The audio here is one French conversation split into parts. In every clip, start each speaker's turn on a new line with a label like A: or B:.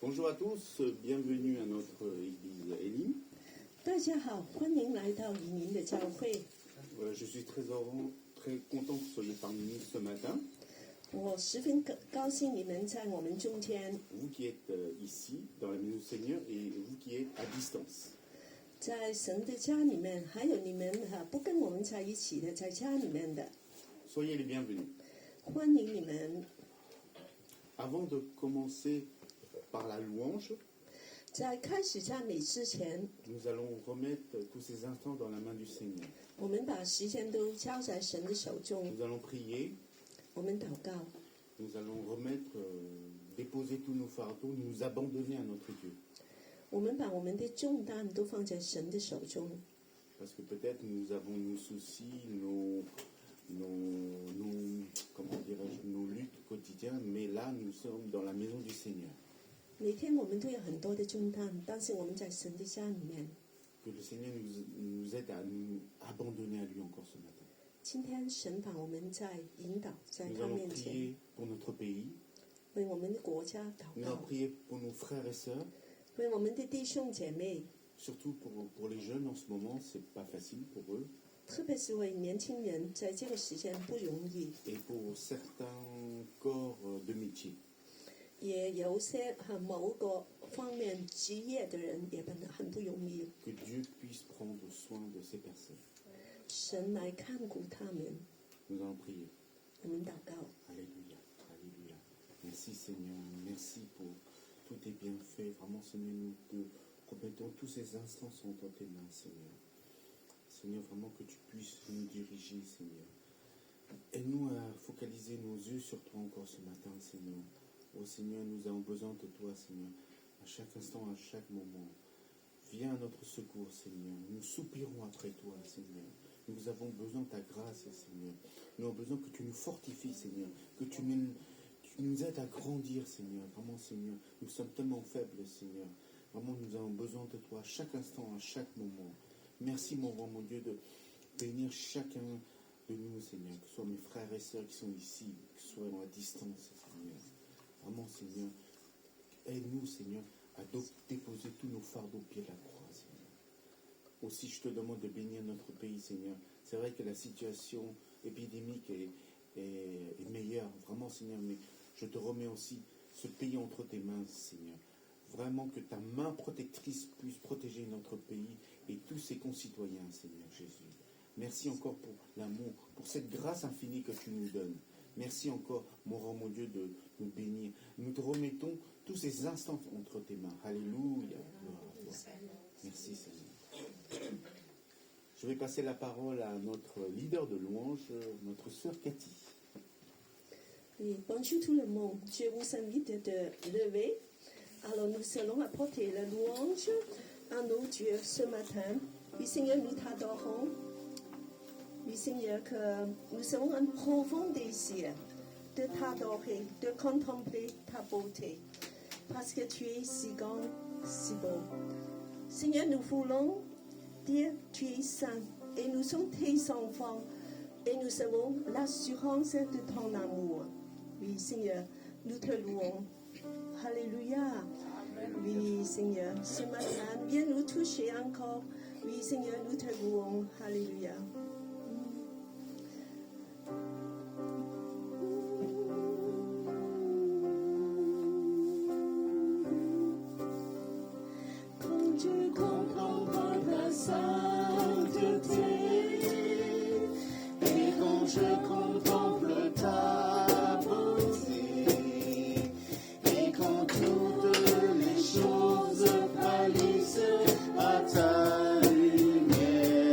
A: Bonjour à tous, bienvenue à notre église Elim.
B: 大家好，欢迎来到以宁的教会。
A: Je suis très content que vous soyez parmi nous ce matin.
B: 我十分高兴你们在我们中间，
A: Vous qui êtes ici, dans la maison du Seigneur, et vous qui êtes à distance.
B: 在神的家里面，还有你们不跟我们在一起的，在家里面的，
A: Soyez les bienvenus.
B: 欢迎你们。
A: Avant de commencer par la louange,
B: 在开始赞美之前，
A: nous allons remettre tous ces instants dans la main du Seigneur.
B: 我们把时间都交在神的手中，
A: Nous allons prier,
B: 我们祷告，
A: nous allons remettre, déposer tous nos fardeaux, nous abandonner à notre Dieu.
B: 我们把我们的重担都放在神的手中。
A: Parce que peut-être nous avons nos soucis, comment dirais-je, nos luttes quotidiennes, mais là nous sommes dans la maison du Seigneur.
B: 每天我们都有很多的重担，但是我们在神的家里面。
A: Que le Seigneur nous aide à nous abandonner à lui encore ce matin.
B: 今天神把我们在引导，在
A: Nous
B: 他
A: allons
B: 面前，
A: prier pour notre pays,
B: 为我们的国家祷
A: nous
B: 告
A: allons，prier pour nos frères et sœurs,
B: 为我们的弟兄姐妹，
A: surtout pour les jeunes en ce moment, c'est pas facile pour eux,
B: 特别是为年轻人，在这个时间不容易，
A: et pour certains corps de métier.
B: 也有些某个方面职业的人也很不容易。
A: Que Dieu puisse prendre soin de ces personnes.
B: 神来看顾他们，
A: Nous allons prier.
B: 我们祷告。
A: Alléluia, alléluia. Merci Seigneur, merci pour tous tes bienfaits. Vraiment Seigneur, nous te remettons tous ces instants entre tes mains Seigneur. Seigneur, vraiment que tu puisses nous diriger Seigneur. Aide-nous à focaliser nos yeux sur toi encore ce matin Seigneur. Oh Seigneur, nous avons besoin de toi Seigneur, à chaque instant, à chaque moment. Viens à notre secours Seigneur, nous soupirons après toi Seigneur. Nous avons besoin de ta grâce Seigneur. Nous avons besoin que tu nous fortifies Seigneur, que tu nous aides à grandir Seigneur. Vraiment Seigneur, nous sommes tellement faibles Seigneur. Vraiment nous avons besoin de toi à chaque instant, à chaque moment. Merci mon roi, mon Dieu, de bénir chacun de nous Seigneur, que ce soit mes frères et sœurs qui sont ici, que ce soit à distance Seigneur. Vraiment Seigneur, aide-nous Seigneur à déposer tous nos fardeaux au pied de la croix Seigneur. Aussi je te demande de bénir notre pays Seigneur. C'est vrai que la situation épidémique est meilleure, vraiment Seigneur, mais je te remets aussi ce pays entre tes mains Seigneur. Vraiment que ta main protectrice puisse protéger notre pays et tous ses concitoyens Seigneur Jésus. Merci encore pour l'amour, pour cette grâce infinie que tu nous donnes. Merci encore, mon roi, mon Dieu, de nous bénir. Nous te remettons tous ces instants entre tes mains. Alléluia. Merci Seigneur. Je vais passer la parole à notre leader de louange, notre sœur Cathy.
B: Et bonjour tout le monde, je vous invite de lever. Alors nous allons apporter la louange à nos dieux ce matin. Oui Seigneur, nous t'adorons. Oui Seigneur, que nous avons un profond désir de t'adorer, de contempler ta beauté, parce que tu es si grand, si beau. Seigneur, nous voulons dire tu es saint et nous sommes tes enfants et nous avons l'assurance de ton amour. Oui Seigneur, nous te louons. Alléluia. Oui Seigneur, ce matin, viens nous toucher encore. Oui Seigneur, nous te louons. Alléluia. Quand tu contemples ta sainteté et quand je contemple ta beauté et quand toutes les choses pâlissent à ta lumière,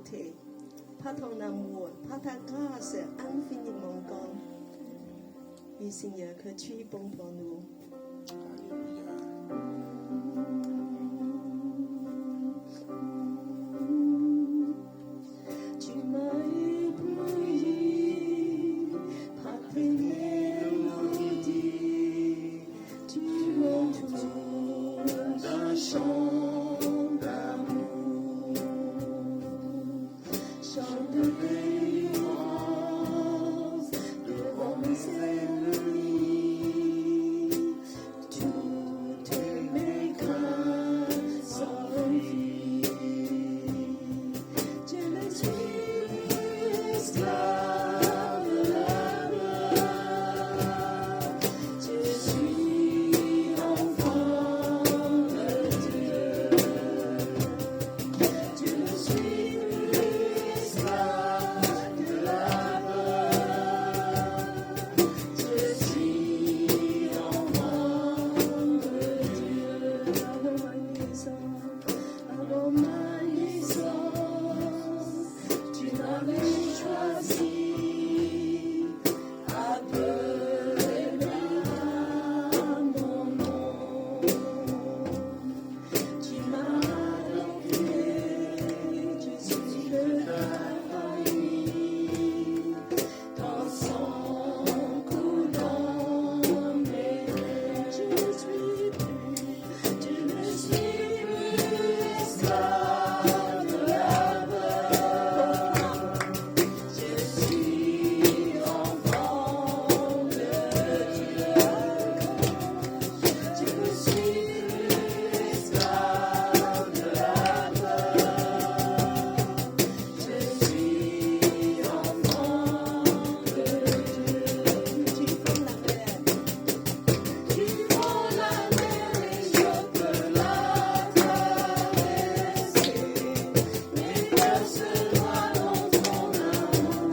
B: bonté, par ton amour, par ta grâce infiniment grande. Oui, Seigneur, que tu es bon pour nous. Tu m'as ébloui par tes mélodies, tu m'entoures d'un chant d'amour, chant de délivrance devant mes ennemis. Toutes mes craintes s'enfuient. Je ne suis esclave de la peur. Je suis enfant de Dieu. Je ne suis esclave de la peur. Je suis enfant de Dieu. Avant ma naissance, tu m'avais choisi, appelé à mon nom. Tu m'as adopté, je suis de ta famille, ton sang coulant mes veines. Je ne suis plus esclave de la peur. Je suis enfant de Dieu. Je ne suis plus esclave de la peur. Je suis enfant de Dieu. Tu prends la mer. Tu prends la mer et je peux la traverser. Mes cœurs se noient dans ton amour.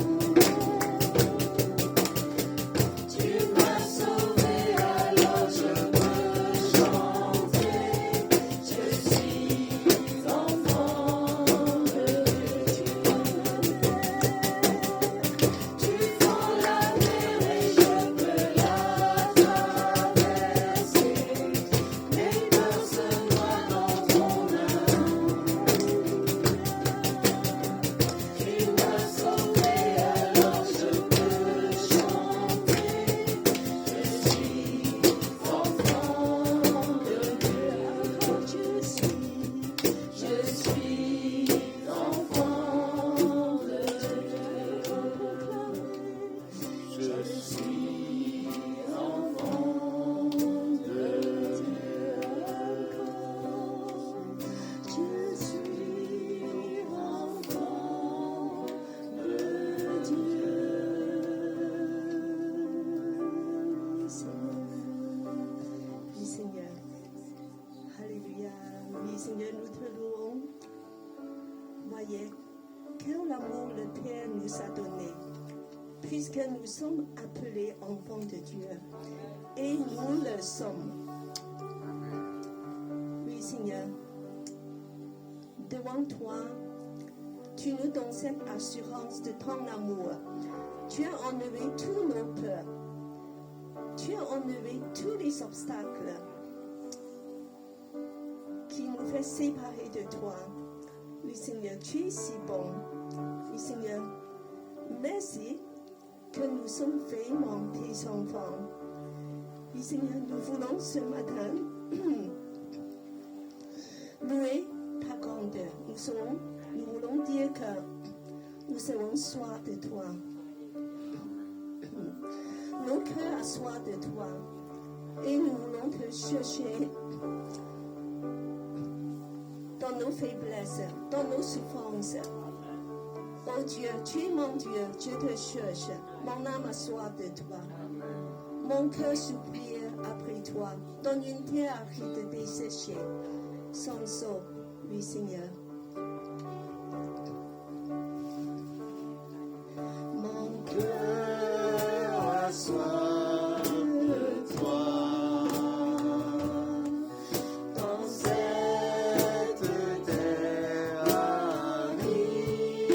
B: Tu m'as sauvé, alors je peux chanter. Je suis enfant de Dieu. Tu prends la mer et je peux la traverser. Mes cœurs se noient dans ton amour. Tu m'as sauvé, alors je peux chanter. Je suis enfant de Dieu. Je suis enfant de Dieu. Je suis enfant de Dieu. Je suis enfant de Dieu. Oui, Seigneur. Alléluia. Oui, Seigneur, nous te louons. Voyez, quel amour le Père nous a donné, puisque nous sommes appelés enfants de Dieu. Et nous le sommes. Oui, Seigneur. Devant toi, tu nous donnes cette assurance de ton amour. Tu as enlevé tous nos peurs. Tu as enlevé tous les obstacles qui nous fait séparer de toi. Oui, Seigneur, tu es si bon. Oui, Seigneur, merci que nous sommes vraiment tes enfants. Oui, Seigneur, nous voulons ce matin louer ta grandeur. Nous voulons dire que nous serons soif de toi. Nos cœurs ont soif de toi. Et nous voulons te chercher dans nos faiblesses, dans nos souffrances. Oh Dieu, tu es mon Dieu, je te cherche. Mon âme a soif de toi. Mon cœur supplie après toi. Dans une terre aride desséchée, sans eau. Oui, Seigneur. Mon cœur a soif de toi. Dans cette terre aride,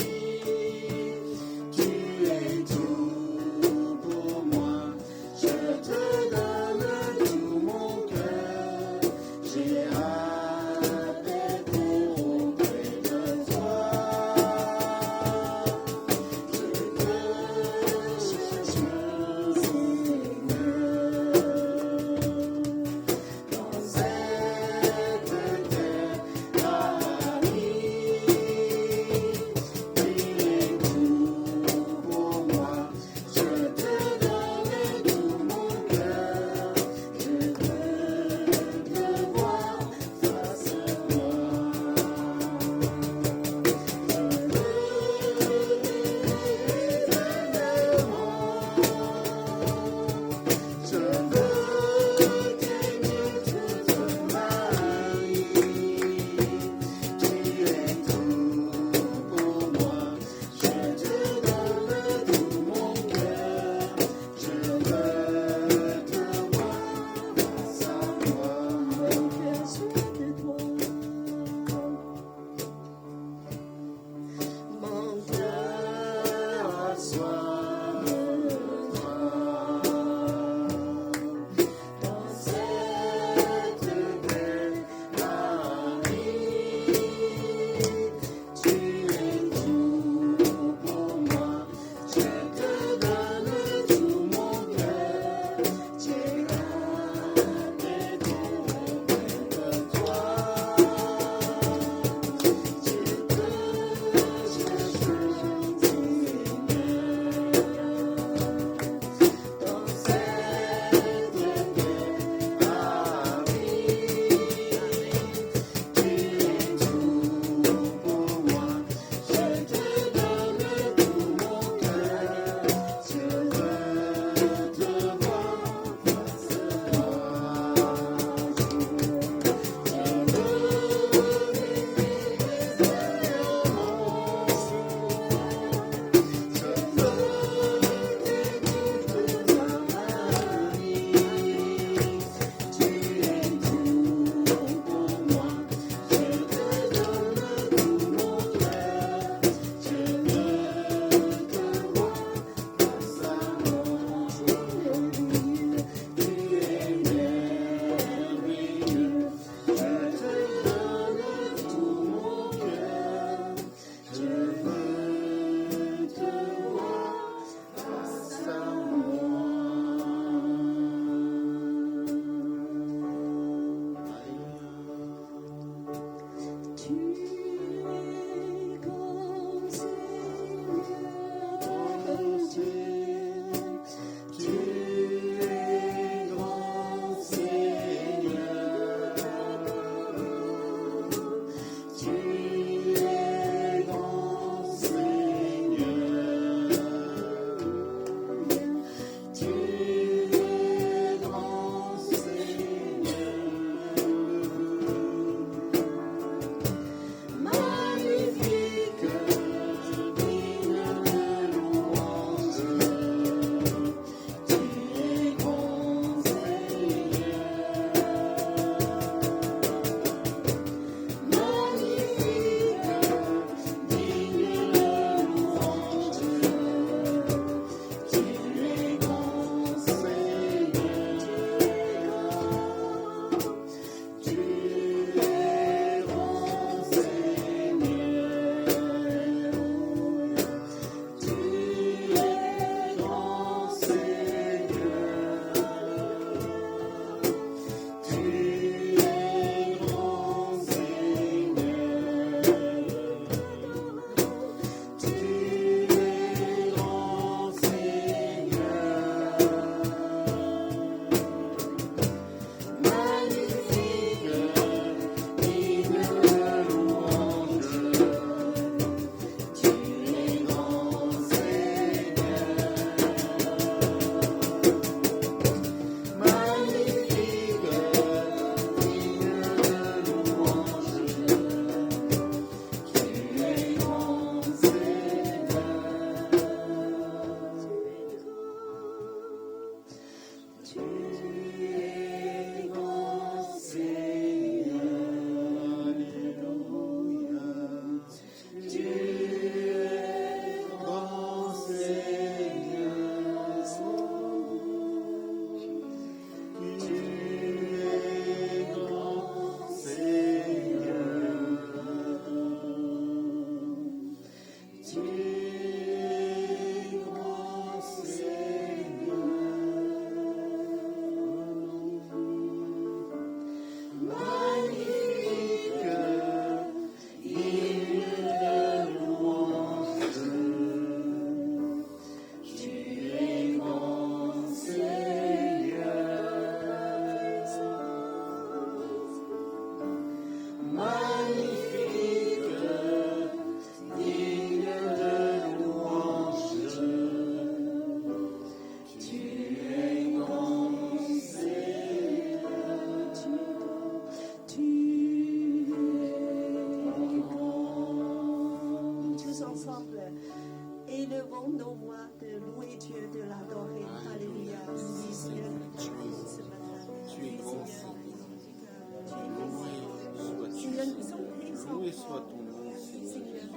C: Loué soit ton nom, Seigneur Jésus.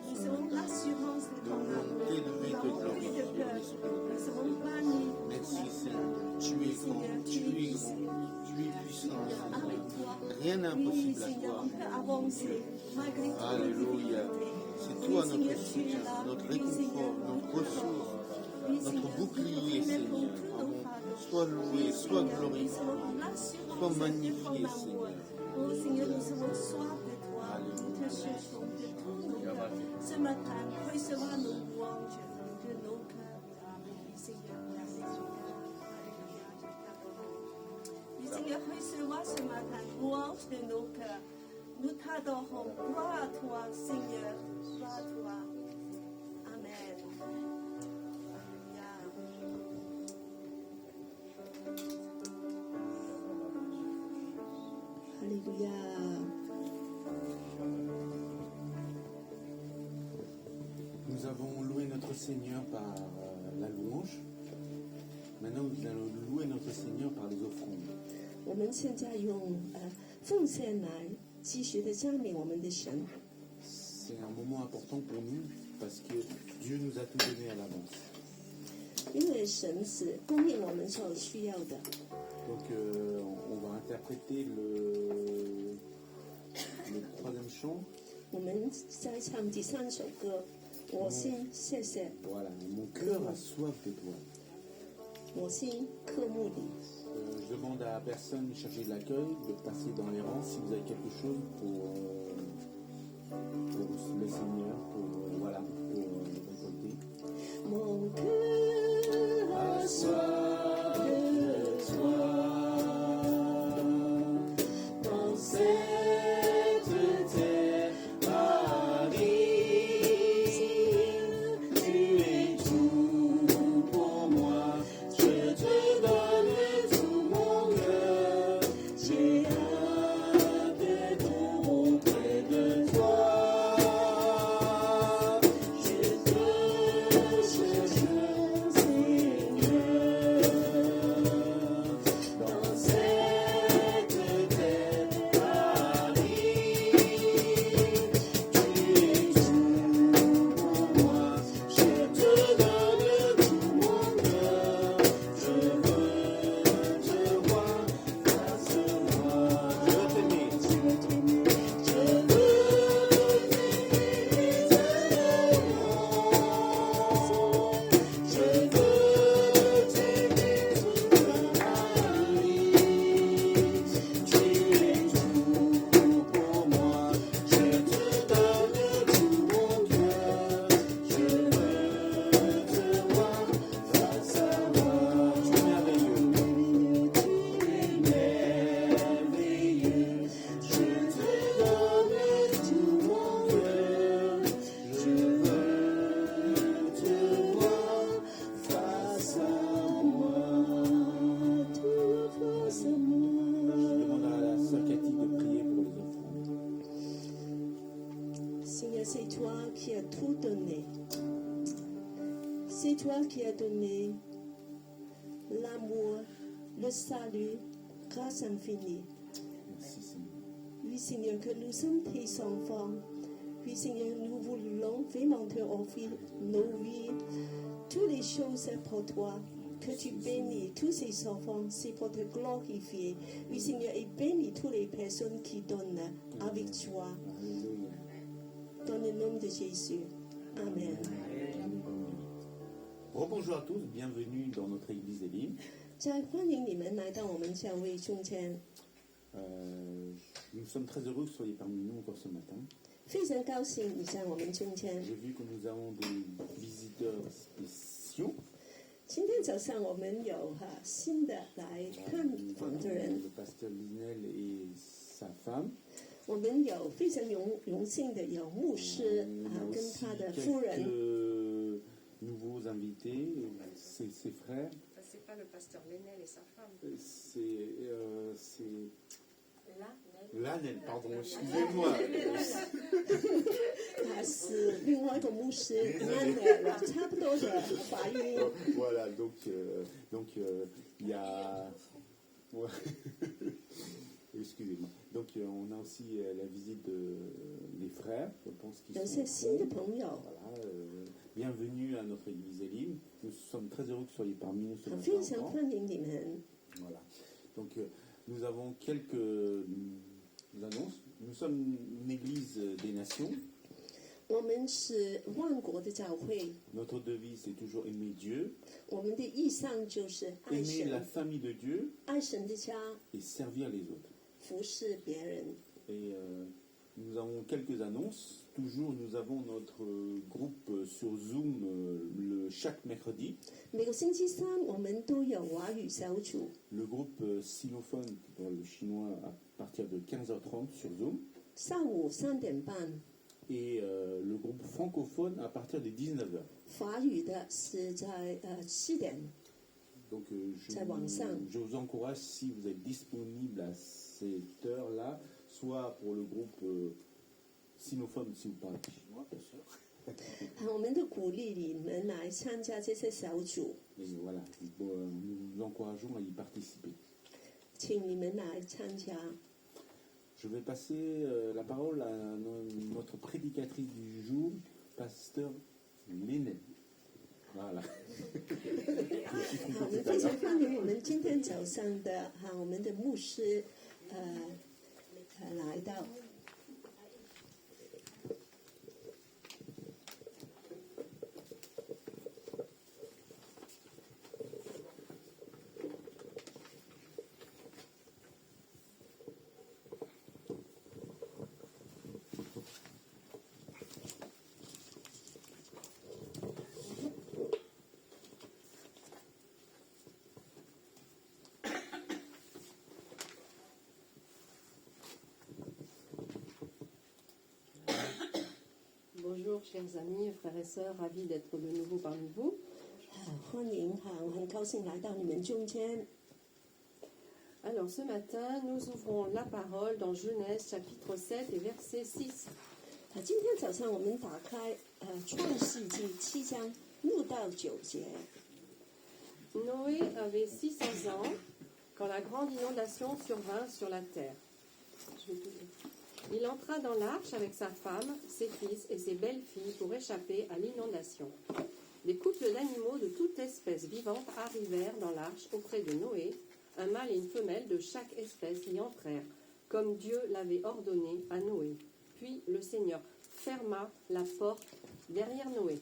B: Nous avons l'assurance de ton
C: Nous voulons
B: amour.
C: t'élever, te glorifier,
B: Nous avons banni.
C: Merci Seigneur, tu es grand, tu es grand, tu es puissant Seigneur.
B: Avec toi.
C: Rien n'est
B: Oui,
C: impossible à
B: Seigneur,
C: toi.
B: on peut avancer malgré tout.
C: Alléluia. C'est toi notre soutien, notre réconfort, notre ressource, notre bouclier Seigneur. Sois loué, sois glorifié, sois magnifié Seigneur.
B: Oh Seigneur, nous avons soif de toi. Nous te cherchons de tout nos cœurs. Ce matin, recevons nos louanges de nos cœurs. Oui, Seigneur, merci Seigneur. Alléluia, je t'adore. Oui, Seigneur, recevons ce matin louange de nos cœurs. Nous t'adorons. Gloire à toi, Seigneur. Gloire à toi. Amen. Alléluia. Alléluia.
A: Nous avons loué notre Seigneur par la louange. Maintenant, nous allons louer notre Seigneur par les offrandes.
B: 我们现在用奉献来继续的赞美我们的神。
A: C'est un moment important pour nous parce que Dieu nous a tout donné à l'avance.
B: 因为神是供应我们所需要的。
A: Donc, on va interpréter le troisième chant.
B: 我们在唱第三首歌，我心谢谢，
A: Voilà, mon cœur a soif de toi.
B: 我心渴慕你。
A: Je demande à la personne chargée de l'accueil de passer dans les rangs si vous avez quelque chose pour le Seigneur, voilà, pour récolter.
B: Mon cœur a soif de toi, dans cette terre aride, tu es tout pour moi, je te donne tout mon cœur, j'ai hâte d'être auprès de toi. Je te cherche, Seigneur, dans cette terre aride. Tu es tout pour moi, je te donne tout mon cœur. Je veux te voir face à moi.
A: Je veux t'aimer.
B: Je veux t'aimer éternellement. Je veux t'aimer toute ma vie. Tu es tout pour moi. Je te donne tout mon cœur. Je veux te voir face à moi.
A: Tu es merveilleux.
B: Tu es merveilleux. Je te donne tout mon cœur. Je veux te voir face à moi. Tout face à
A: Je
B: moi.
A: demande à la sœur Cathy de prier pour les offrandes.
B: Seigneur, c'est toi qui as tout donné. C'est toi qui as donné l'amour, le salut, grâce infinie.
A: Merci Seigneur.
B: Oui, Seigneur, que nous sommes tes enfants. Oui, Seigneur, nous voulons vraiment te offrir nos vies, toutes les choses pour toi. Que tu bénis tous ces enfants, c'est pour te glorifier. Oui, Seigneur, et bénis toutes les personnes qui donnent avec joie.
A: Alléluia.
B: Dans le nom de Jésus. Amen.
A: Rebonjour à tous, bienvenue dans notre église Élie.
B: 在欢迎你们来到我们教会中间，
A: Nous sommes très heureux que vous soyez parmi nous encore ce matin.
B: 非常高兴你在我们中间。
A: J'ai vu que nous avons des visiteurs spéciaux.
B: 今天早上我们有新的来看访的人，
A: Le pasteur Linel et sa femme.
B: 我们有非常荣幸的有牧师
A: On a
B: 跟
A: aussi
B: 他的夫人，
A: quelques nouveaux invités, ses frères.
D: C'est pas le pasteur Lenel et sa femme.
A: C'est
D: Là,
A: Lanel, pardon, excusez-moi.
B: 他是另外一个牧师，安的差不多的发音。
A: Voilà, donc il y a... Ouais. Excusez-moi. Donc on a aussi la visite des frères, je pense qu'ils
B: 有
A: sont
B: 些新的
A: prêts.
B: 朋友，
A: Voilà, bienvenue à notre église Elim. Nous sommes très heureux que vous soyez parmi nous ce
B: 很
A: matin
B: 非常
A: encore.
B: 欢迎你们。
A: Voilà. Donc nous avons quelques annonces. Nous sommes une église des nations.
B: 我们是万国的教会，
A: Notre devise c'est toujours aimer Dieu,
B: 我们的意向就是爱
A: aimer la
B: 神，
A: famille de Dieu
B: 爱神的家，
A: et servir les autres.
B: 服侍别人。
A: Et nous avons quelques annonces. Toujours, nous avons notre groupe sur Zoom chaque mercredi.
B: 每个星期三我们都有华语小组，
A: Le groupe sinophone, qui parle le chinois, à partir de 15h30 sur Zoom.
B: 下午3点半。
A: Et le groupe francophone à partir de 19h.
B: 法语的是在7点。
A: Donc
B: Ça va ensemble.
A: je vous encourage, si vous êtes disponible à cette heure-là, soit pour le groupe sinophone, si vous parlez chinois, bien sûr.
B: 我们都鼓励你们来参加这些小组，
A: Et voilà, nous vous encourageons à y participer.
B: 请你们来参加。
A: Je vais passer la parole à notre prédicatrice du jour, pasteur Lénel. Voilà.
B: 好，我们非常欢迎我们今天早上的我们的牧师来到。
D: Bonjour chers amis, frères et sœurs, ravis d'être de nouveau parmi vous.
B: 欢迎我很高兴来到你们中间。
D: Alors ce matin, nous ouvrons la parole dans Genèse chapitre 7 et verset 6.
B: 今天早上我们打开创世纪7章6到9节。
D: Noé avait 600 ans quand la grande inondation survint sur la terre. Il entra dans l'arche avec sa femme, ses fils et ses belles-filles pour échapper à l'inondation. Des couples d'animaux de toute espèce vivante arrivèrent dans l'arche auprès de Noé. Un mâle et une femelle de chaque espèce y entrèrent, comme Dieu l'avait ordonné à Noé. Puis le Seigneur ferma la porte derrière Noé.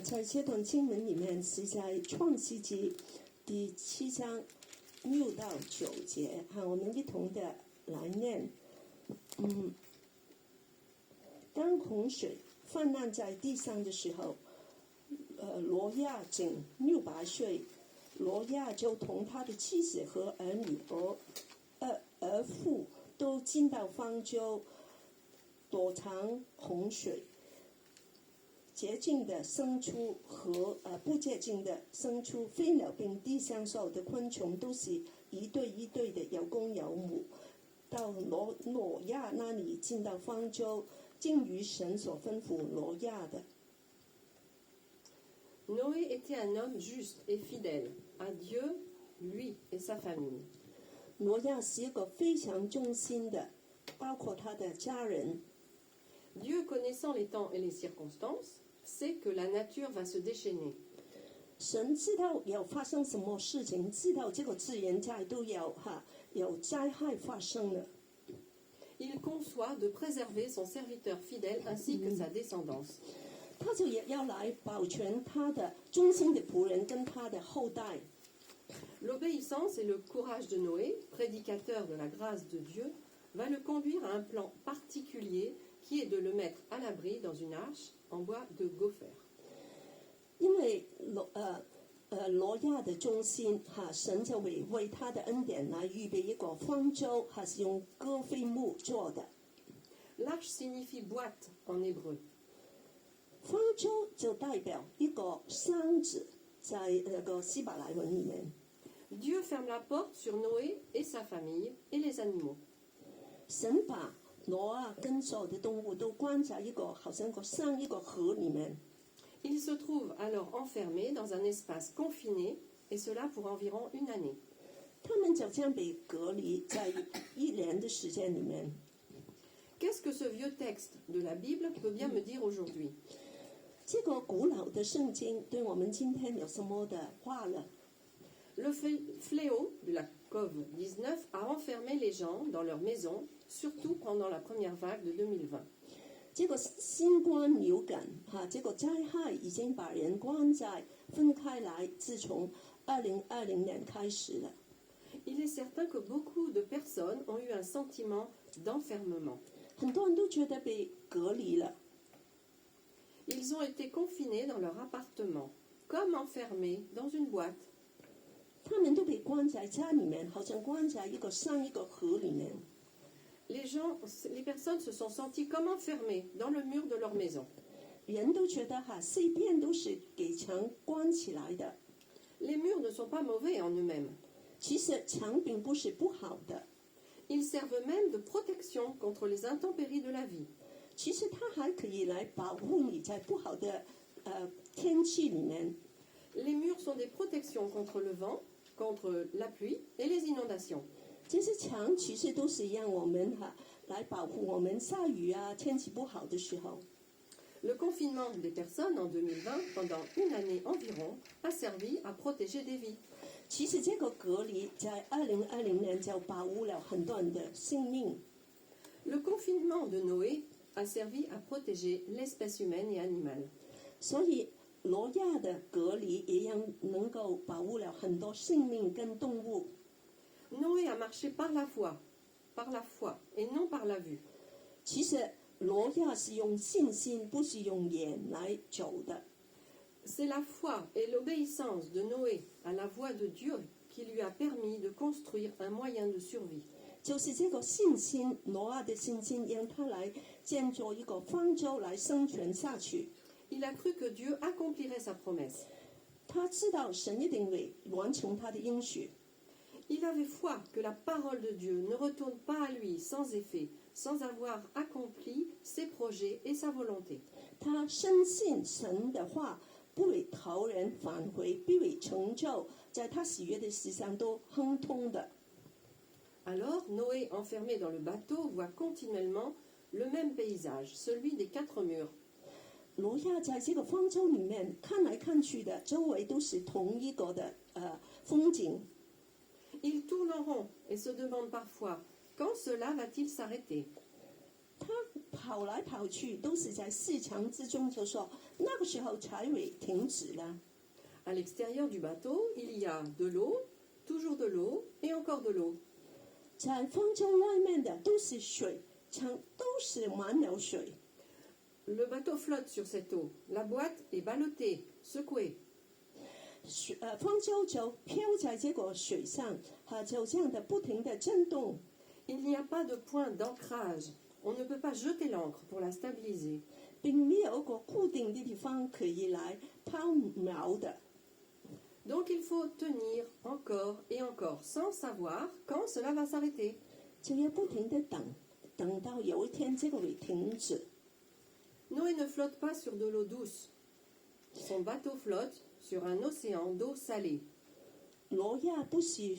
B: 在这段经文里面是在创世纪第7章6到9节，我们一同的来念。当洪水泛滥在地上的时候，罗亚仅600岁，罗亚就同他的妻子和儿女儿妇都进到方舟，躲藏洪水。 洁净的牲畜和不洁净的牲畜、飞鸟并地上所有的昆虫，都是一对一对的，有公有母。到挪亚那里进到方舟，尽于神所吩咐挪亚的。
D: Noé était un homme juste et fidèle à Dieu, lui et sa famille.
B: 挪亚是一个非常忠心的，包括他的家人。
D: Dieu, connaissant les temps et les circonstances, sait que la nature va se déchaîner.
B: 神知道有发生什么事情，知道这个自然界都有灾害发生了。
D: Il conçoit de préserver son serviteur fidèle ainsi que sa descendance.
B: 他就也要来保全他的忠心的仆人跟他的后代。
D: L'obéissance et le courage de Noé, prédicateur de la grâce de Dieu, va le conduire à un plan particulier qui est de le mettre à l'abri dans une arche en bois de gopher.
B: 因为挪亚的忠心神就为他的恩典来预备一个方舟，是用戈飞木做的。
D: L'arche signifie boîte en hébreu.
B: 方舟就代表一个箱子，在那个希伯来文里面。
D: Dieu ferme la porte sur Noé et sa famille et les animaux.
B: 神把挪亚跟所有的动物都关在一个好像像一个河里面。
D: Ils se trouvent alors enfermés dans un espace confiné, et cela pour environ une année.
B: 他们就这样被隔离在1年的时间里面。
D: Qu'est-ce que ce vieux texte de la Bible peut bien me dire aujourd'hui?
B: 这个古老的圣经对我们今天有什么的话呢？
D: Le fléau de la COVID-19 a enfermé les gens dans leur maison, surtout pendant la première vague de 2020.
B: 这个新冠流感这个灾害已经把人关在分开来，自从2020年开始了。
D: Il est certain que beaucoup de personnes ont eu un sentiment d'enfermement.
B: 很多人都觉得被隔离了，
D: Ils ont été confinés dans leur appartement, comme enfermés dans une boîte.
B: 他们都被关在家里面，好像关在像一个盒里面。
D: Les personnes se sont senties comme enfermées dans le mur de leur maison.
B: 人都觉得四边都是给墙关起来的。
D: Les murs ne sont pas mauvais en eux-mêmes.
B: 其实墙并不是不好的，
D: Ils servent même de protection contre les intempéries de la vie.
B: 其实它还可以来保护你在不好的天气里面。
D: Les murs sont des protections contre le vent, contre la pluie et les inondations.
B: 这些墙其实都是让我们来保护我们下雨天气不好的时候。
D: Le confinement des personnes en 2020, pendant une année environ, a servi à protéger des vies.
B: 其实这个隔离在2020年就保护了很多人的性命。
D: Le confinement de Noé a servi à protéger l'espèce humaine et animale.
B: 所以挪亚的隔离也能够保护了很多性命跟动物。
D: Noé a marché par la foi et non par la vue.
B: 其实挪亚是用信心，不是用眼来走的。
D: C'est la foi et l'obéissance de Noé à la voix de Dieu qui lui a permis de construire un moyen de survie.
B: 就是这个信心，挪亚的信心让他来建造一个方舟来生存下去。
D: Il a cru que Dieu accomplirait sa promesse.
B: 他知道神一定会完成他的应许。
D: Il avait foi que la parole de Dieu ne retourne pas à lui sans effet, sans avoir accompli ses projets et sa volonté.
B: 他深信神的话不会投人返回，必会成就在他喜悦的事上都亨通的。
D: Alors Noé, enfermé dans le bateau, voit continuellement le même paysage, celui des 4 murs.
B: 挪亚在这个方舟里面看来看去的，周围都是同一个的风景。
D: Il tourne en rond et se demande parfois quand cela va-t-il s'arrêter.
B: 他跑来跑去，都是在市场之中，就说那个时候才会停止了。
D: À l'extérieur du bateau, il y a de l'eau, toujours de l'eau et encore de l'eau.
B: 在方舟外面的都是水，都是满了水。
D: Le bateau flotte sur cette eau. La boîte est ballottée, secouée.
B: 方舟就飘在这个水上，就这样的不停的震动。
D: Il n'y a pas de point d'ancrage. On ne peut pas jeter l'ancre pour la stabiliser.
B: 并没有一个固定的地方可以来抛锚的。
D: Donc il faut tenir encore et encore, sans savoir quand cela va s'arrêter.
B: 就要不停的等，等到有一天这个会停止。
D: Noé ne flotte pas sur de l'eau douce. Son bateau flotte sur un océan d'eau salée.
B: 挪亚不是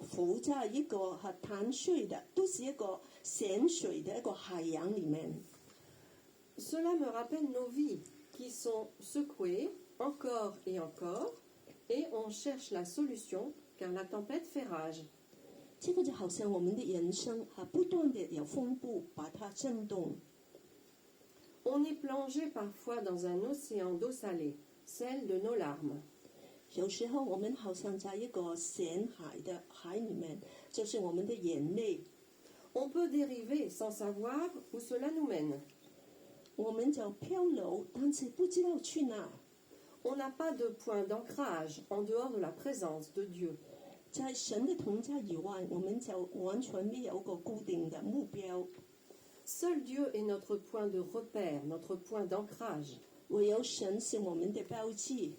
B: 浮在一个淡水的，都是一个咸水的一个海洋里面。
D: Cela me rappelle nos vies qui sont secouées encore et encore, et on cherche la solution car la tempête fait rage.
B: 这个就好像我们的人生不断的有风暴把它震动。
D: On est plongé parfois dans un océan d'eau salée, celle de nos larmes.
B: 有时候我们好像在一个咸海的海里面，就是我们的眼泪。
D: On peut dériver sans savoir où cela nous mène.
B: 我们就漂流，但是不知道去哪。
D: On n'a pas de point d'ancrage en dehors de la présence de Dieu.
B: 在神的同在以外，我们就完全没有一个固定的目标。
D: Seul Dieu est notre point de repère, notre point d'ancrage.
B: 唯有神是我们的标记。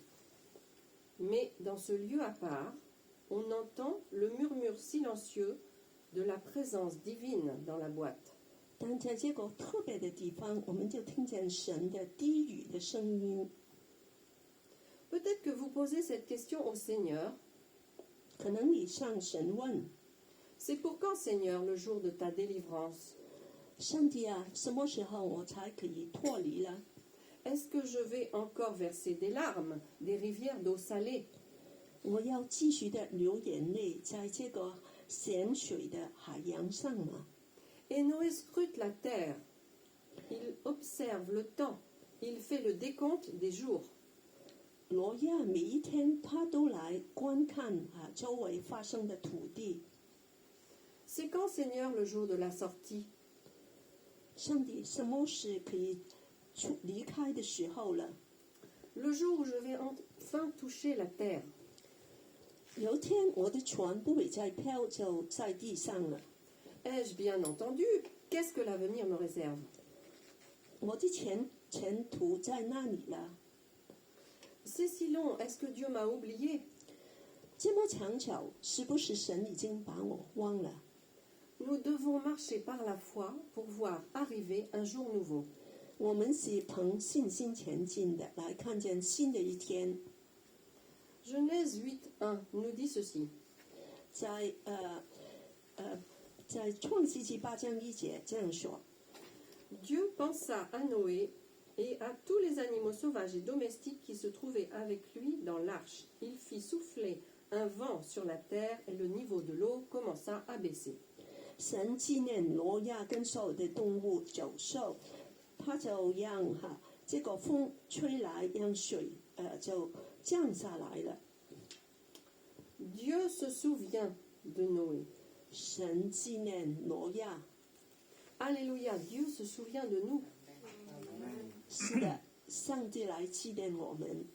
D: Mais dans ce lieu à part, on entend le murmure silencieux de la présence divine dans la boîte.
B: 但在这个特别的地方，我们就听见神的低语的声音。
D: Peut-être que vous posez cette question au Seigneur.
B: 可能你向神问
D: C'est pour quand, Seigneur, le jour de ta délivrance?
B: 上帝啊，什么时候我才可以脱离了？
D: Est-ce que je vais encore verser des larmes, des rivières d'eau salée?
B: 我要继续的流眼泪，在这个咸水的海洋上吗？
D: Et Noé scrute la terre. Il observe le temps. Il fait le décompte des jours.
B: 挪亚每一天他都来观看周围发生的土地。
D: C'est quand, Seigneur, le jour de la sortie?
B: 上帝什么时可以离开的时候了？
D: Le jour où je vais enfin toucher la terre.
B: 有一天我的船不会再漂走在地上了，
D: Ai-je bien entendu? Qu'est-ce que l'avenir me réserve?
B: 我的前途在那里了。
D: C'est si long, est-ce que Dieu m'a oublié?
B: 这么长久，是不是神已经把我忘了？
D: Nous devons marcher par la foi pour voir arriver un jour nouveau.
B: 我们是凭信心前进的，来看见新的一天。
D: Genèse 8.1 nous dit ceci.
B: 在创世纪8章1节这样说：
D: Dieu pensa à Noé et à tous les animaux sauvages et domestiques qui se trouvaient avec lui dans l'arche. Il fit souffler un vent sur la terre et le niveau de l'eau commença à baisser.
B: 神纪念挪亚跟所有的动物走兽，他就让这个风吹来，让水就降下来了。
D: Dieu se souvient de Noé.
B: 神纪念挪亚，
D: Alléluia, Dieu se souvient de nous.
B: 是的，上帝来纪念我们。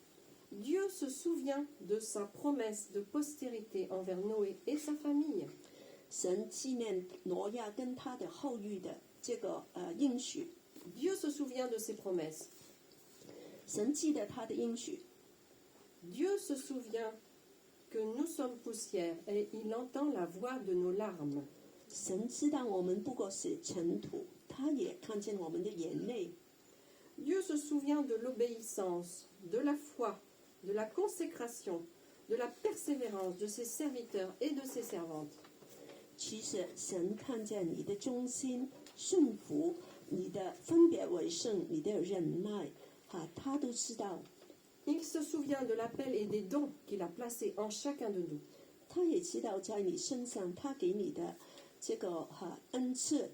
D: Dieu se souvient de sa promesse de postérité envers Noé et sa famille.
B: 神纪念挪亚跟他的后裔的这个应许，
D: Dieu se souvient de ses promesses.
B: 神记得他的应许。
D: Dieu se souvient que nous sommes poussière et il entend la voix de nos larmes.
B: 神知道我们不过是尘土，他也看见我们的眼泪。
D: Dieu se souvient de l'obéissance, de la foi, de la consécration, de la persévérance de ses serviteurs et de ses servantes.
B: 其实神看见你的忠心、顺服、你的分别为圣、你的忍耐，他都知道。
D: Il se souvient de l'appel et des dons qu'il a placés en chacun de nous.
B: 他也知道在你身上，他给你的这个恩赐。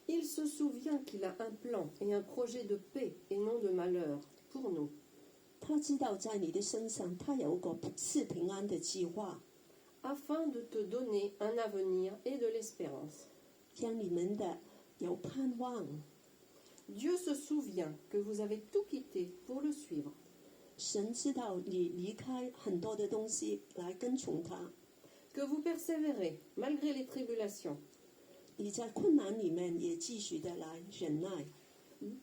D: Il se souvient qu'il a un plan et un projet de paix et non de malheur pour nous.
B: 他知道在你的身上，他有个赐平安的计划，
D: afin de te donner un avenir et de l'espérance.
B: 让你们的有盼望。
D: Dieu se souvient que vous avez tout quitté pour le suivre,
B: 神知道你离开很多的东西来跟从他，
D: que vous persévérez malgré les tribulations.
B: 你在困难里面也继续的来忍耐。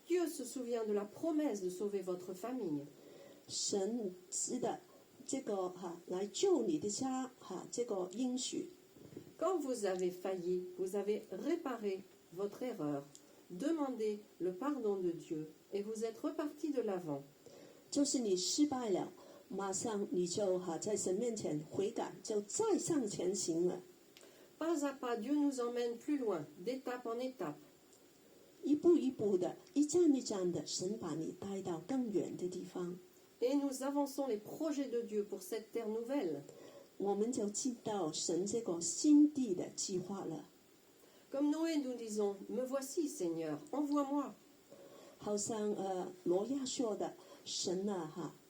D: Dieu se souvient de la promesse de sauver votre famille.
B: 神知道这个来救你的家这个应许。
D: Quand vous avez failli, vous avez réparé votre erreur, demandé le pardon de Dieu et vous êtes reparti de l'avant.
B: 就是你失败了，马上你就在神面前悔改，就再上前行了。
D: Pas à pas, Dieu nous emmène plus loin, d'étape en étape.
B: 一步一步的，一站一站的，神把你带到更远的地方。
D: Et nous avançons les projets de Dieu pour cette terre nouvelle.
B: 我们就进到神这个新地的计划了。
D: Comme Noé, nous disons, me voici Seigneur, envoie-moi.
B: 好像挪亚说的，神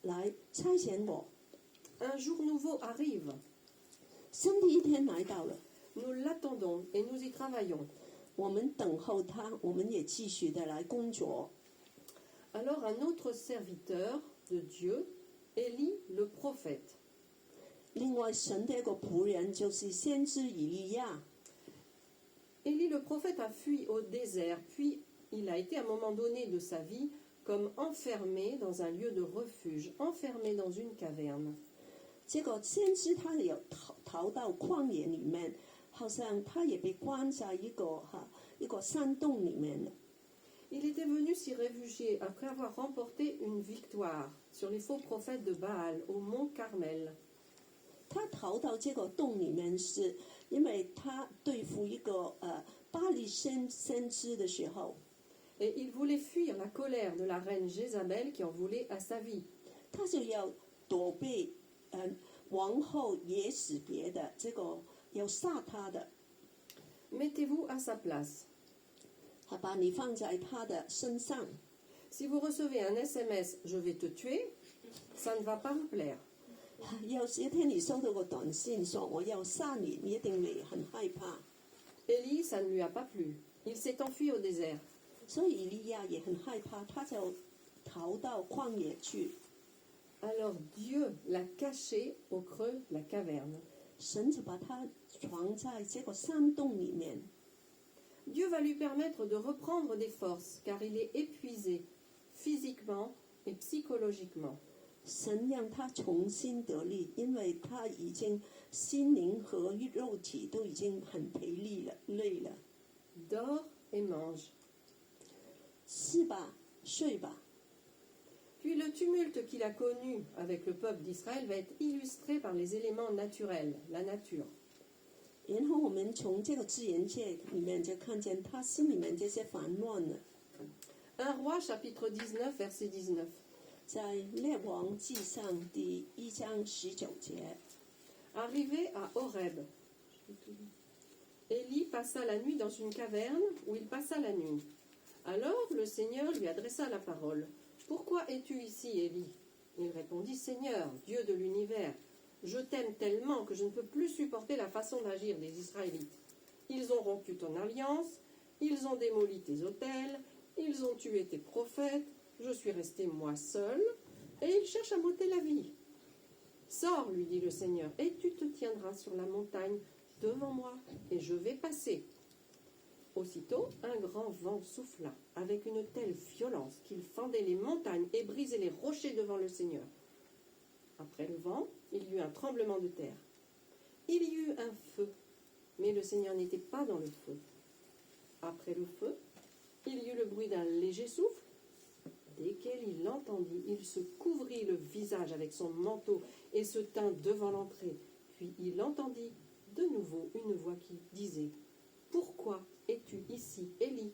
B: 来差遣我。
D: Un jour nouveau arrive.
B: 新的一天来到了，
D: Nous l'attendons et nous y travaillons.
B: 我们等候他，我们也继续的来工作。
D: Alors un autre serviteur de Dieu, Élie le prophète.
B: 另外，神的一个仆人就是先知以利亚。
D: Élie le prophète a fui au désert, puis il a été à un moment donné de sa vie comme enfermé dans un lieu de refuge, enfermé dans une caverne.
B: 这个先知他有逃到旷野里面，好像他也被关在一个山洞里面了。
D: Il était venu s'y réfugier après avoir remporté une victoire sur les faux prophètes de Baal au mont Carmel.
B: 他逃到这个洞里面，是因为他对付一个巴力先知的时候，
D: Et il voulait fuir la colère de la reine Jézabel qui en voulait à sa vie.
B: 他就要躲避王后耶洗别的这个要杀他的，
D: Mettez-vous à sa place.
B: 把你放在他的身上。
D: Si vous recevez un SMS « Je vais te tuer », ça ne va pas vous plaire.
B: 有一天你收到个短信说我要杀你，你一定会很害怕。
D: Élie, ça ne lui a pas plu. Il s'est enfui au désert.
B: 所以以利亚也很害怕，他就逃到旷野去。
D: Alors Dieu l'a caché au creux de la caverne.
B: 神就把他藏在这个山洞里面。
D: Dieu va lui permettre de reprendre des forces car il est épuisé physiquement et psychologiquement.
B: 神让他重新得力，因为他已经心灵和肉体都已经很累了。
D: Dors et mange.
B: 是吧？睡吧。
D: Puis le tumulte qu'il a connu avec le peuple d'Israël va être illustré par les éléments naturels, la nature.
B: 然后我们从这个自然界里面就看见他心里面这些烦乱了。
D: 1 Roi chapitre 19 verset 19.
B: 在列王记上第1章19节，
D: Arrivé à Horeb, Élie passa la nuit dans une caverne où il passa la nuit. Alors le Seigneur lui adressa la parole. « Pourquoi es-tu ici, Élie ?» Il répondit, « Seigneur, Dieu de l'univers, je t'aime tellement que je ne peux plus supporter la façon d'agir des Israélites. Ils ont rompu ton alliance, ils ont démoli tes autels, ils ont tué tes prophètes, je suis resté moi seul, et ils cherchent à m'ôter la vie. Sors, lui dit le Seigneur, et tu te tiendras sur la montagne devant moi, et je vais passer. » Aussitôt, un grand vent souffla, avec une telle violence qu'il fendait les montagnes et brisait les rochers devant le Seigneur. Après le vent, il y eut un tremblement de terre. Il y eut un feu, mais le Seigneur n'était pas dans le feu. Après le feu, il y eut le bruit d'un léger souffle. Dès qu'Élie l'entendit, il se couvrit le visage avec son manteau et se tint devant l'entrée. Puis il entendit de nouveau une voix qui disait « Pourquoi es-tu ici, Élie ?»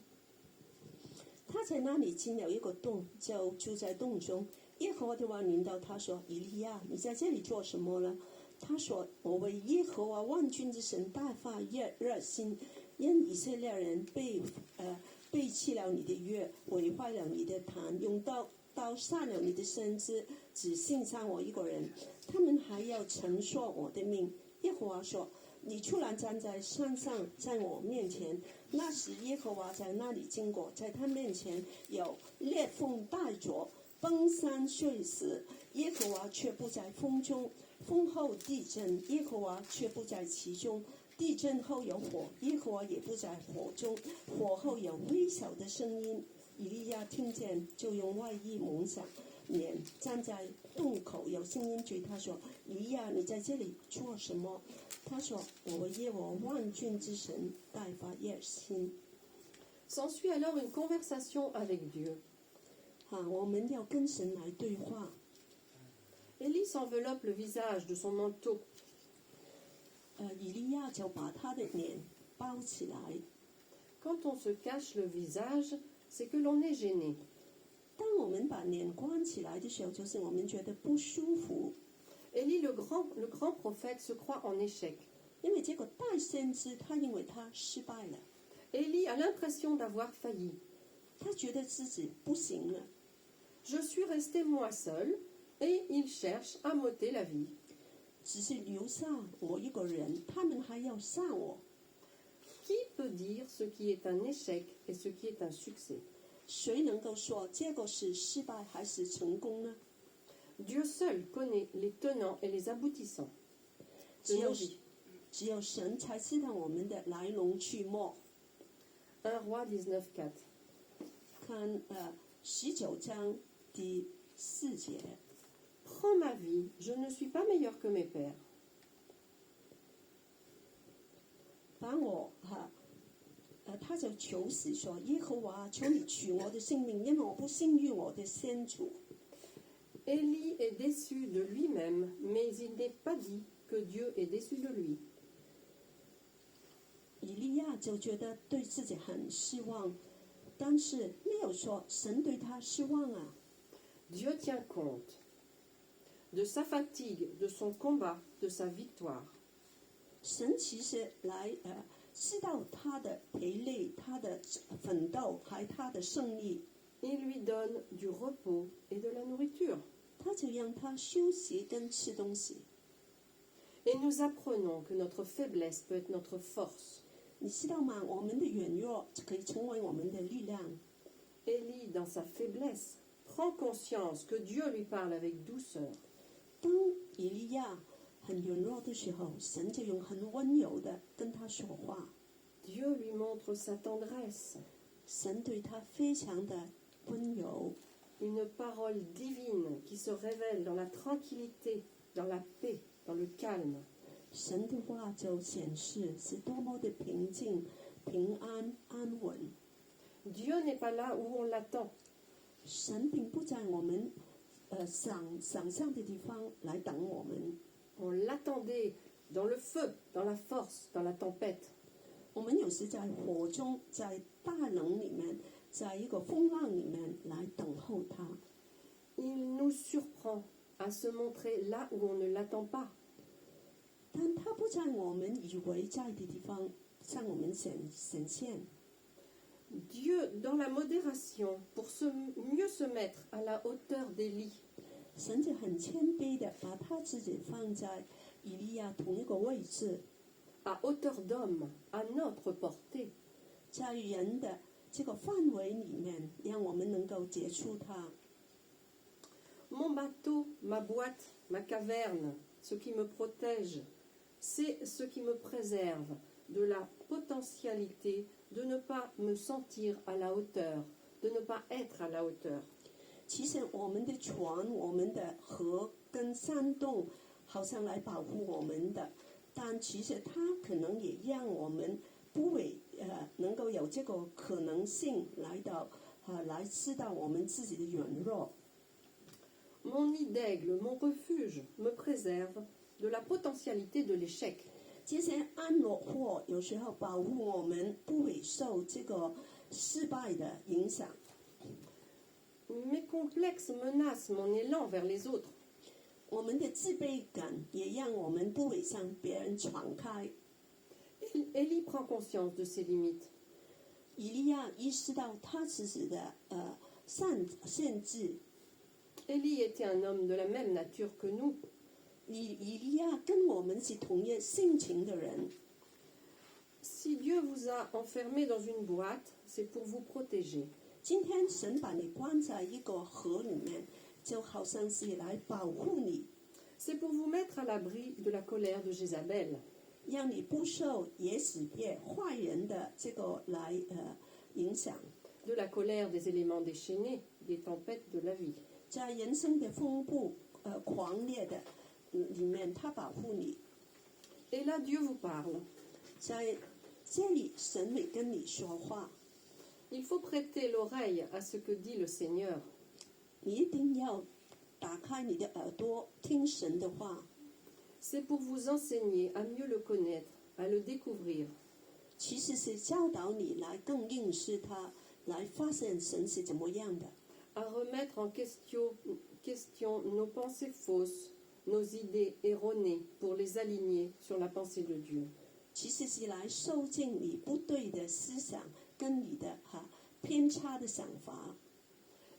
B: 他在那里进了一个洞，就住在洞中。耶和华的话临到他说：“以利亚，你在这里做什么呢？”他说：“我为耶和华万军之神大发热心，因以色列人背弃了你的约，毁坏了你的坛，用刀杀了你的先知，只信上我一个人。他们还要承受我的命。”耶和华说：“你突然站在山上，在我面前。那时耶和华在那里经过，在他面前有烈风带着，崩山碎石。耶和华却不在风中，风后地震，耶和华却不在其中。地震后有火，耶和华也不在火中，火后有微小的声音。以利亚听见，就用外衣蒙上脸，站在洞口，有声音对他说：“以利亚，你在这里做什么？”他说：“我为耶和华万军之神大发热心。”
D: S'ensuit alors une conversation avec Dieu.
B: 我们要跟神来对话。
D: Élie s'enveloppe le visage de son manteau.
B: 以利亚就把他的脸包起来。
D: Quand on se cache le visage, c'est que l'on est gêné.
B: 当我们把脸关起来的时候，就是我们觉得不舒服。
D: Élie, le grand prophète, se croit en échec.
B: 因为这个大先知，他认为他失败了，
D: Élie a l'impression d'avoir failli.
B: 他觉得自己不行了。
D: Je suis resté moi seul, et ils cherchent à m'ôter la vie.
B: 只是留下我一个人，他们还要杀我。
D: Qui peut dire ce qui est un échec et ce qui est un succès?
B: 谁能够说这个是失败还是成功呢？
D: Dieu seul connaît les tenants et les aboutissants de
B: 只有
D: nos vies.
B: 只有神才知道我们的来龙去脉。
D: 1 Roi 19:4.
B: 看19章第4节。
D: Prends ma vie, je ne suis pas meilleur que mes pères.
B: 把我他就求死说：“耶和华，求你取我的性命，因为我不信于我的先祖。”
D: Élie est déçu de lui-même, mais il n'est pas dit que Dieu est déçu de lui.
B: 以利亚就觉得对自己很失望，但是没有说神对他失望啊。
D: Dieu tient compte de sa fatigue, de son combat, de sa victoire.
B: 神其实来知道他的疲累、他的奋斗，还他的胜利，
D: Il lui donne du repos et de la nourriture.
B: 他就让他休息跟吃东西。
D: Et nous apprenons que notre faiblesse peut être notre force.
B: 你知道吗？我们的软弱可以成为我们的力量。
D: Élie, dans sa faiblesse, prend conscience que Dieu lui parle avec douceur.
B: 当以利亚很软弱的时候，神就用很温柔的跟他说话。
D: Dieu lui montre sa tendresse,
B: 神对他非常的温柔，
D: une parole divine qui se révèle dans la tranquillité, dans la paix, dans le calme.
B: 神的话就显示是多么的平静、平安、安稳。
D: Dieu n'est pas là où on l'attend.
B: 神并不在我们想象的地方来等我们，
D: On l'attendait dans le feu, dans la force, dans la tempête.
B: 我们有时在火中，在大冷里面，在一个风浪里面来等候他。
D: Il nous surprend à se montrer là où on ne l'attend pas.
B: 但他不在我们以为在的地方向我们显现。
D: Dieu, dans la modération, pour mieux se mettre à la hauteur d'Élie,
B: 神就很谦卑的把他自己放在以利亚同一个位置，
D: à hauteur d'homme, à notre portée.
B: 在人的这个范围里面，让我们能够接触他。
D: Mon bateau, ma boîte, ma caverne, ce qui me protège, c'est ce qui me préserve de la potentialité de ne pas me sentir à la hauteur, de ne pas être à la hauteur.
B: 其实我们的船、我们的河跟山洞，好像来保护我们的，但其实它可能也让我们不会能够有这个可能性来知道我们自己的软弱。
D: Mon nid d'aigle, mon refuge, me préserve de la potentialité de l'échec.
B: 这些安乐货有时候保护我们不会受这个失败的影响。
D: Mes complexes menacent mon élan vers les autres.
B: 我们的自卑感也让我们不会向别人敞开。
D: Élie prend conscience de ses limites.
B: 以利亚意识到他自己的限制。
D: Élie était un homme de la même nature que nous.
B: 以利亚跟我们是同一性情的人。
D: Si Dieu vous a enfermé dans une boîte, c'est pour vous protéger.
B: 今天神把你关在一个盒里面，就好像是来保护你，
D: C'est pour vous mettre à l'abri de la colère de Jézabel.
B: 让你不受野史别坏人的这个来影响。
D: De la colère des éléments déchaînés, des tempêtes de la vie.
B: 在人生的风暴狂烈的里面，他保护你。
D: Et là, Dieu vous parle.
B: 在这里，神会跟你说话，
D: Il faut prêter l'oreille à ce que dit le Seigneur.
B: 你一定要打开你的耳朵，听神的话。
D: C'est pour vous enseigner à mieux le connaître, à le découvrir.
B: 其实是教导你来更认识他，来发现神是怎么样的。
D: À remettre en question nos pensées fausses, nos idées erronées, pour les aligner sur la pensée de Dieu.
B: 其实是来受尽你不对的思想跟你的偏差的想法，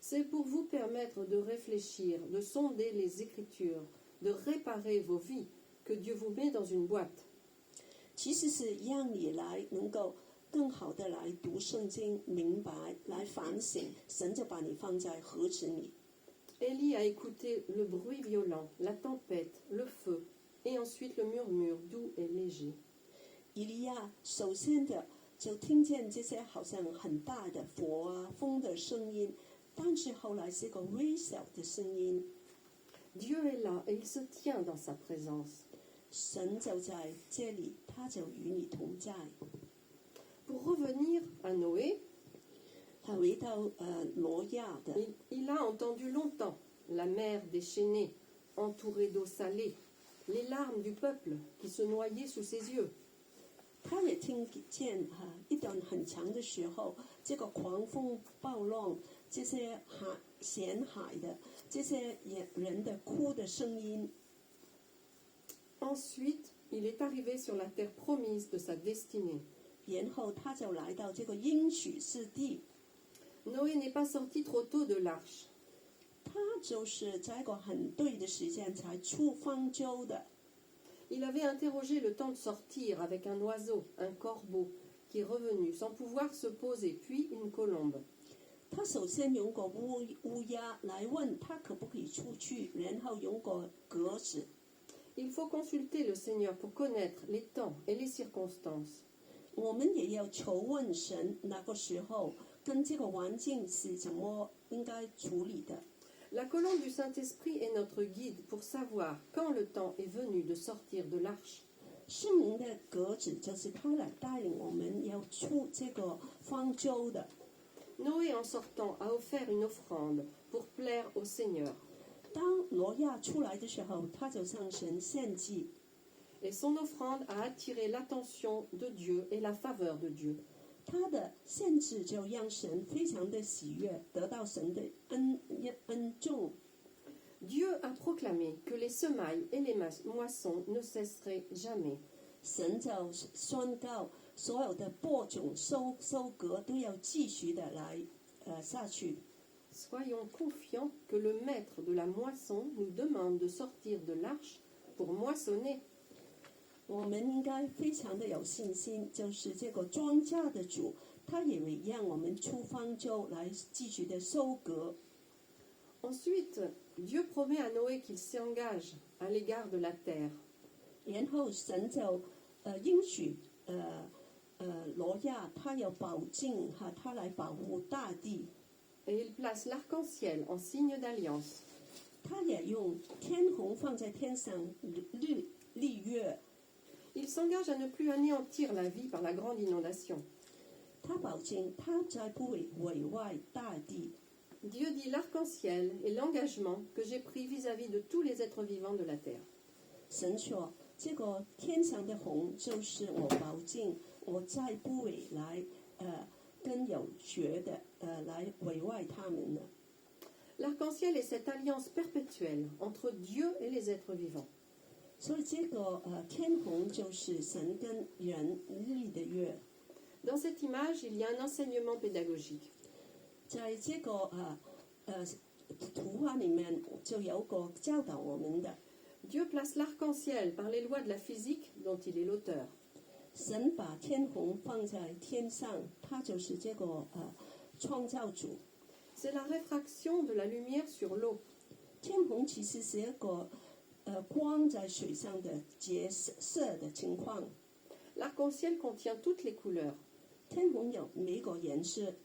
D: C'est pour vous permettre de réfléchir, de sonder les Écritures, de réparer vos vies, que Dieu vous met dans une boîte.
B: 其实是让你来能够更好的来读圣经，明白来反省，神就把你放在盒子里。
D: Élie a écouté le bruit violent, la tempête, le feu, et ensuite le murmure doux et léger.
B: 以利亚首先的就听见这些好像很大的火啊、风的声音，但是后来是个微小的声音。
D: Dieu est là et il se tient dans sa présence.
B: 神就在这里，他就与你同在。
D: Pour revenir à Noé,
B: 回到挪亚的，
D: il a entendu longtemps la mer déchaînée, entourée d'eau salée, les larmes du peuple qui se noyait sous ses yeux.
B: 他也听见一段很长的时候，这个狂风暴浪，这些咸海的这些人的哭的声音。
D: Ensuite, il est arrivé sur la terre promise de sa destinée.
B: 然后他就来到这个应许之地。
D: Noé n'est pas sorti trop tôt de l'arche.
B: 他就是在一个很对的时间才出方舟的。
D: Il avait interrogé le temps de sortir avec un oiseau, un corbeau, qui est revenu sans pouvoir se poser, puis une colombe.
B: 他首先用个乌鸦来问他可不可以出去，然后用个鸽子。
D: Il faut consulter le Seigneur pour connaître les temps et les circonstances.
B: 我们也要求问神，那个时候跟这个环境是怎么应该处理的。
D: La colombe du Saint-Esprit est notre guide pour savoir quand le temps est venu de sortir de l'arche.
B: 圣灵的鸽子就是他来带领我们要出这个方舟的。
D: Noé, en sortant, a offert une offrande pour plaire au Seigneur.
B: 当挪亚出来的时候，他就向神献祭。
D: Et son offrande a attiré l'attention de Dieu et la faveur de Dieu.
B: 他的献祭就让神非常的喜悦，得到神的恩重。
D: Dieu a proclamé que les semailles et les moissons ne cesseraient jamais.
B: 神就宣告，所有的播种、收割都要继续的来下去。
D: Soyons confiants que le maître de la moisson nous demande de sortir de l'arche pour moissonner.
B: 我们应该非常的有信心，就是这个庄稼的主，他也会让我们出方舟来继续的收割。
D: Ensuite, Dieu promet à Noé qu'il s'engage à l'égard de la terre.
B: 然后神就应许挪亚，他要保证他来保护大地。
D: Et il place l'arc-en-ciel en signe d'alliance.
B: 他也用天虹放在天上立约。
D: Il s'engage à ne plus anéantir la vie par la grande inondation.
B: 他保证他再不会毁坏大地。
D: Dieu dit l'arc-en-ciel est l'engagement que j'ai pris vis-à-vis de tous les êtres vivants de la terre.
B: 神说，这个天上的虹就是我保证，我再不会来跟有学的来毁坏他们了。
D: L'arc-en-ciel est cette alliance perpétuelle entre Dieu et les êtres vivants.
B: 所以这个天虹就是神跟人立的约。
D: Dans cette image, il y a un enseignement pédagogique.
B: 在这个图画里面就有个教导我们的。
D: Dieu place l'arc-en-ciel par les lois de la physique dont il est l'auteur.
B: 神把天虹放在天上，他就是这个创造主。
D: C'est la réfraction de la lumière sur l'eau.
B: 天虹其实是一个光在水上的折射的情况。
D: L'arc-en-ciel contient toutes les couleurs.
B: 天虹有每个颜色。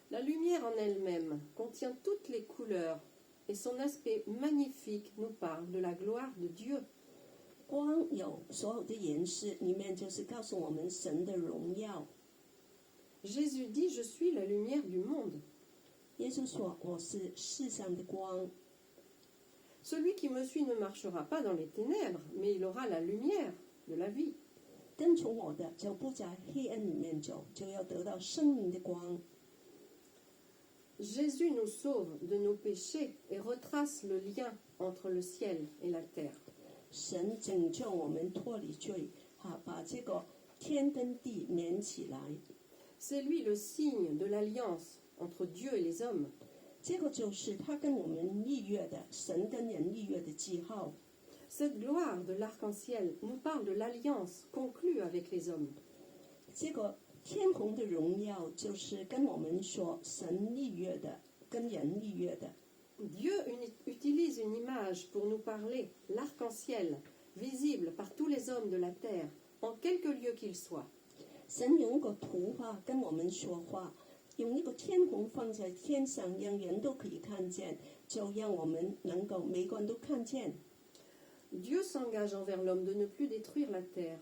D: La lumière en elle-même contient toutes les couleurs et son aspect magnifique nous parle de la gloire de Dieu.
B: 光有所有的颜色，里面就是告诉我们神的荣耀。
D: Jésus dit « Je suis la lumière du monde.
B: 耶稣说：“我是世上的光。”
D: Celui qui me suit ne marchera pas dans les ténèbres, mais il aura la lumière de la vie.
B: 跟从我的就不在黑暗里面走，就要得到生命的光。
D: Jésus nous sauve de nos péchés et retrace le lien entre le ciel et la terre.
B: 神拯救我们脱离罪，把这个天跟地连起来。
D: C'est lui le signe de l'alliance entre Dieu et les hommes.
B: 这个就是他跟我们立约的，神跟人立约的记号。
D: Cette gloire de l'arc-en-ciel nous parle de l'alliance conclue avec les hommes.
B: 这个天虹的荣耀就是跟我们说神立约的，跟人立约的。
D: Dieu utilise une image pour nous parler, l'arc-en-ciel, visible par tous les hommes de la terre, en quelque lieu qu'ils soient.
B: 神用一个图画跟我们说话，用一个天虹放在天上，让人都可以看见，就让我们能够每个人都看见。
D: Dieu s'engage envers l'homme de ne plus détruire la terre.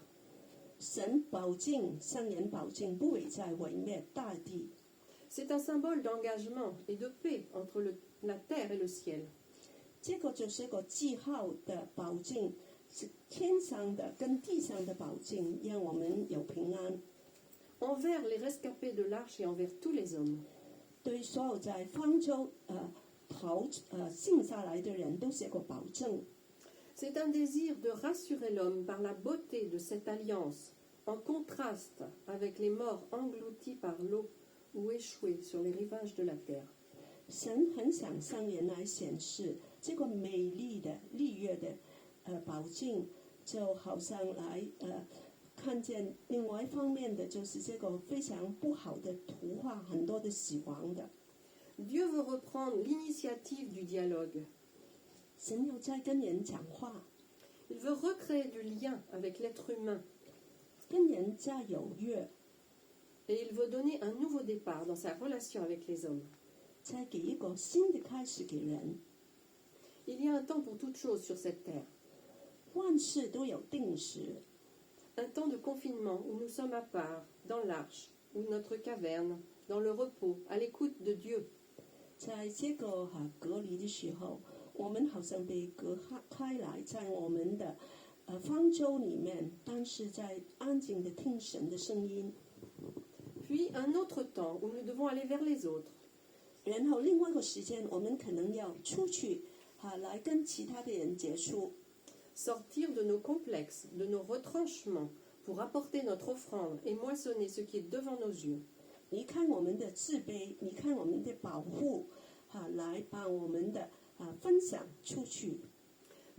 B: 神保证，向人保证不会再毁灭大地。
D: C'est un symbole d'engagement et de paix entre la terre et le ciel.
B: 这个就是一个记号的保证，是天上的跟地上的保证，让我们有平安。
D: envers les rescapés de l'arche et envers tous les hommes.
B: 对所有在方舟幸下来的人都是一个保证。
D: C'est un désir de rassurer l'homme par la beauté de cette alliance, en contraste avec les morts engloutis par l'eau ou échoués sur les rivages de la terre.
B: 神很想向人来显示这个美丽的丽月的保证，就好像来看见另外一方面的就是这个非常不好的图画，很多的死亡的。
D: Dieu veut reprendre l'initiative du dialogue.
B: 神要再跟人讲话，
D: Il veut recréer du lien avec l'être humain
B: 跟人再有约，
D: et il veut donner un nouveau départ dans sa relation avec les hommes.
B: 再给一个新的开始给人。
D: Il y a un temps pour toute chose sur cette terre.
B: 万事都有定时，
D: Un temps de confinement où nous sommes à part, dans l'arche, ou notre caverne, dans le repos, à l'écoute de Dieu.
B: 在这个隔离的时候，我们好像被隔开来，在我们的方舟里面，但是在安静的听神的声音。
D: Puis un autre temps où nous devons aller vers les autres.
B: 然后另外一个时间，我们可能要出去来跟其他的人接触，
D: Sortir de nos complexes, de nos retranchements, pour apporter notre offrande et moissonner ce qui est devant nos yeux.
B: 离开我们的自卑，离开我们的保护，来把我们的分享出去。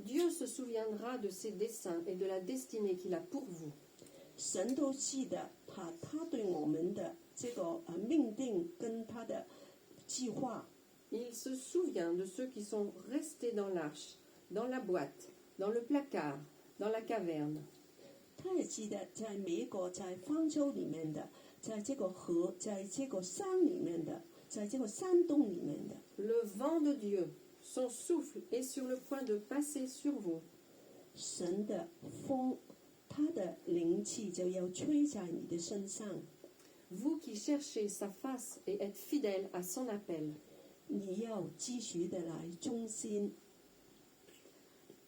D: Dieu se souviendra de ses desseins et de la destinée qu'il a pour vous.
B: 神都记得他对我们的这个命定跟他的计划。
D: Il se souvient de ceux qui sont restés dans l'arche, dans la boîte, dans le placard, dans la caverne.
B: 他也记得在每一个在方舟里面的，在这个河，在这个山里面的，在这个山洞里面的。
D: Le vent de Dieu, son souffle est sur le point de passer sur vous.
B: 神的风，他的灵气就要吹在你的身上。
D: Vous qui cherchez sa face et êtes fidèles à son appel.
B: 你要继续的来忠心。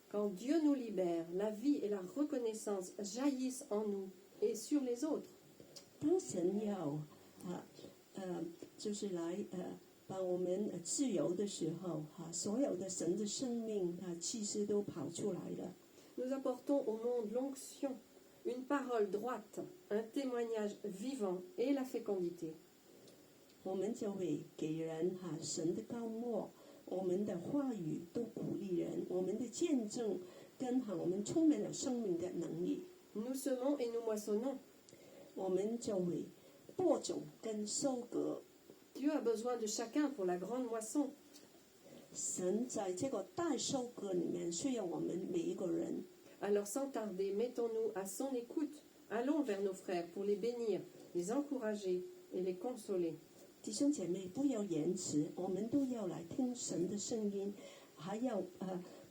D: Quand Dieu nous libère, la vie et la reconnaissance jaillissent en nous et sur les autres.
B: 当神要就是来把我们自由的时候，所有的神的生命其实都跑出来了。
D: Nous apportons au monde l'onction, une parole droite, un témoignage vivant et la fécondité.
B: 我们就会给人神的高莫，我们的话语都鼓励人，我们的见证跟我们充满了生命的能力，
D: Nous semons et nous moissonnons.
B: 我们就会播种跟收割。
D: Dieu a besoin de chacun pour la grande moisson.
B: 神在这个大收割里面需要我们每一个人。
D: Alors sans tarder, mettons-nous à son écoute. Allons vers nos frères pour les bénir, les encourager et les consoler.
B: 弟兄姐妹，不要延迟，我们都要来听神的声音，还要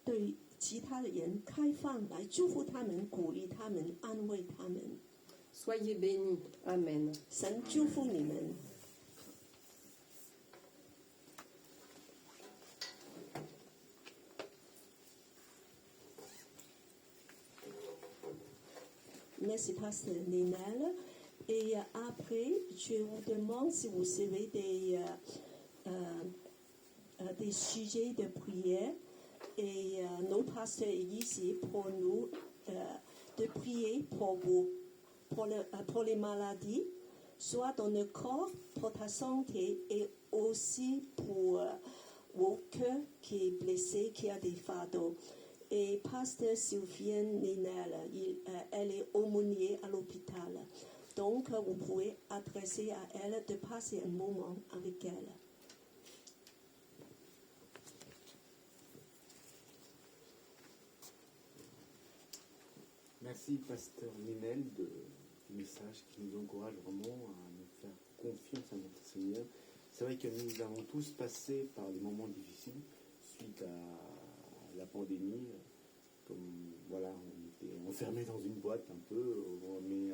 B: 对其他的人开放，来祝福他们，鼓励他们，安慰他们。
D: Soyez bénis. Amen.
B: 神祝福你们。Merci, Pasteur Ninel. Et après, je vous demande si vous avez des sujets de prière. Et notre pasteur est ici pour nous de prier pour vous, pour les maladies, soit dans le corps, pour ta santé, et aussi pour vos cœurs qui est blessé, qui a des fardeaux. Et pasteur Sylvienne Ninel, elle est aumônier à l'hôpital. Donc, vous pouvez adresser à elle de passer un moment avec elle.
A: Merci, Pasteur Ninel, du message qui nous encourage vraiment à nous faire confiance à notre Seigneur. C'est vrai que nous avons tous passé par des moments difficiles suite à la pandémie. Comme, voilà, on était enfermés dans une boîte un peu, mais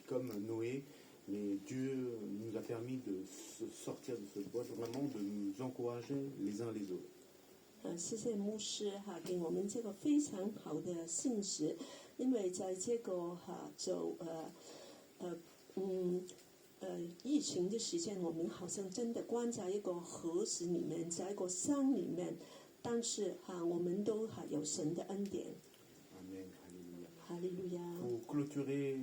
A: comme Noé, mais Dieu nous a permis de sortir de cette boîte, vraiment de nous encourager les uns les autres.
B: 谢谢牧师给我们这个非常好的信息，因为在这个疫情的时间，我们好像真的关在一个盒子里面，在一个山里面，但是我们都有神的恩典。
A: Amen, alléluia.
B: 哈利路亚。
A: Pour clôturer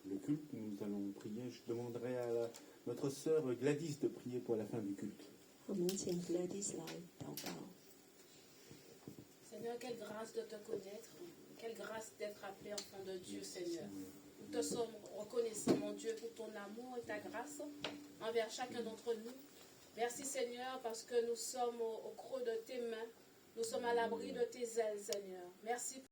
A: le culte, nous allons prier. Je demanderai à notre sœur Gladys de prier pour la fin du culte.
B: 我们请 Gladys 来祷告。
E: Seigneur, quelle grâce de te connaître, quelle grâce d'être appelé enfant de Dieu, Seigneur. Nous te sommes reconnaissants, mon Dieu, pour ton amour et ta grâce envers chacun d'entre nous. Merci, Seigneur, parce que nous sommes au creux de tes mains, nous sommes à l'abri de tes ailes, Seigneur. Merci.